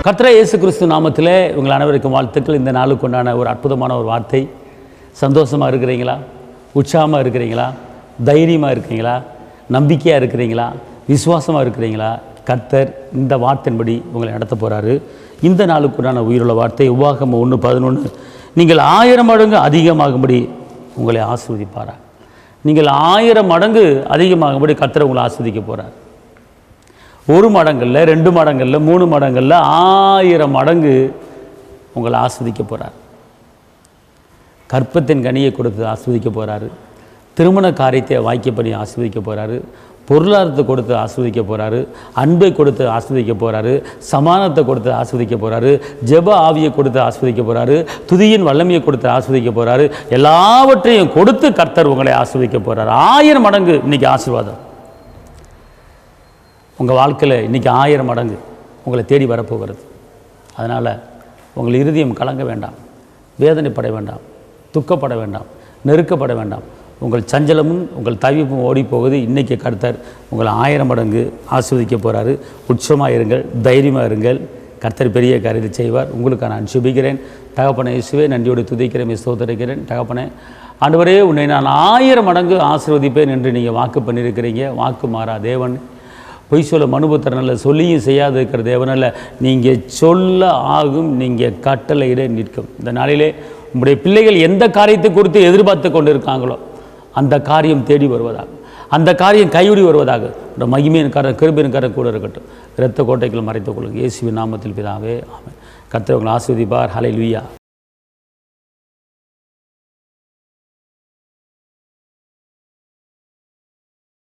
கர்த்தர் இயேசு கிறிஸ்து நாமத்திலே உங்கள் அனைவருக்கும் வாழ்த்துக்கள். இந்த நாளுக்கு உண்டான ஒரு அற்புதமான ஒரு வார்த்தை. சந்தோஷமாக இருக்கிறீங்களா? உற்சாகமாக இருக்கிறீங்களா? தைரியமாக இருக்கிறீங்களா? நம்பிக்கையாக இருக்கிறீங்களா? விசுவாசமாக இருக்கிறீங்களா? கர்த்தர் இந்த வார்த்தையின்படி உங்களை நடத்த போகிறாரு. இந்த நாளுக்கு உண்டான உயிருள்ள வார்த்தை உபாகமம் 1:11. நீங்கள் 1000 மடங்கு அதிகமாகும்படி உங்களை ஆசீர்வதிப்பாரா. நீங்கள் 1000 மடங்கு அதிகமாகும்படி கர்த்தர் உங்களை ஆசீர்வதிக்க போகிறார். 1 மடங்கள்ல, 2 மடங்கள்ல, 3 மடங்கள்ல 1000 மடங்கு உங்களை ஆஸ்வதிக்க போகிறார். கற்பத்தின் கனியை கொடுத்து ஆஸ்வதிக்க போகிறாரு. திருமண காரியத்தை வாய்க்க பண்ணி ஆஸ்வதிக்க போகிறாரு. பொருளாதாரத்தை கொடுத்து ஆஸ்வதிக்க போகிறாரு. அன்பை கொடுத்து ஆஸ்வதிக்க போகிறாரு. சமானத்தை கொடுத்து ஆஸ்வதிக்க போகிறாரு. ஜெப ஆவியை கொடுத்து ஆஸ்வதிக்க போகிறாரு. துதியின் வல்லமையை கொடுத்து ஆஸ்வதிக்க போகிறாரு. எல்லாவற்றையும் கொடுத்து கர்த்தர் உங்களை ஆஸ்வதிக்க போகிறார். 1000 மடங்கு இன்றைக்கி ஆசீர்வாதம் உங்கள் வாழ்க்கையில் இன்றைக்கி 1000 மடங்கு உங்களை தேடி வரப்போகிறது. அதனால் உங்கள் இருதயம் கலங்க வேண்டாம், வேதனைப்பட வேண்டாம், துக்கப்பட வேண்டாம், நெருக்கப்பட வேண்டாம். உங்கள் சஞ்சலமும் உங்கள் தவிப்பும் ஓடி போகுது. இன்றைக்கி கர்த்தர் உங்களை 1000 மடங்கு ஆஸ்வதிக்க போகிறாரு. உற்சவமாக இருங்கள், தைரியமாக இருங்கள். கர்த்தர் பெரிய காரியத்தை செய்வார். உங்களுக்கு நான் சுபிக்கிறேன். தகப்பனை இயேசுவே நன்றியோடு துதிக்கிறேன், ஸ்தோத்திரிக்கிறேன். தகப்பனே ஆண்டவரே, உன்னை நான் 1000 மடங்கு ஆசீர்வதிப்பேன் என்று நீங்கள் வாக்கு பண்ணியிருக்கிறீங்க. வாக்கு மாறா தேவன். பொய் சொல்ல மனுபுத்திரனல்ல, சொல்லியும் செய்யாது இருக்கிற தேவனல்ல. நீங்கள் சொல்ல ஆகும், நீங்கள் கட்டளையிட நிற்கும். இந்த நாளிலே உங்களுடைய பிள்ளைகள் எந்த காரியத்தை குறித்து எதிர்பார்த்து கொண்டு இருக்காங்களோ அந்த காரியம் தேடி வருவதாக, அந்த காரியம் கைவிடி வருவதாக இந்த மகிமையின் கிருபையின் கூட இருக்கட்டும். இரத்த கோட்டைக்குள் மறைத்துக் கொள்ளுங்கள். இயேசுவின் நாமத்தில் பிதாவே, ஆமென். கர்த்தர் உங்களை ஆசீர்வதிப்பார். ஹல்லேலூயா.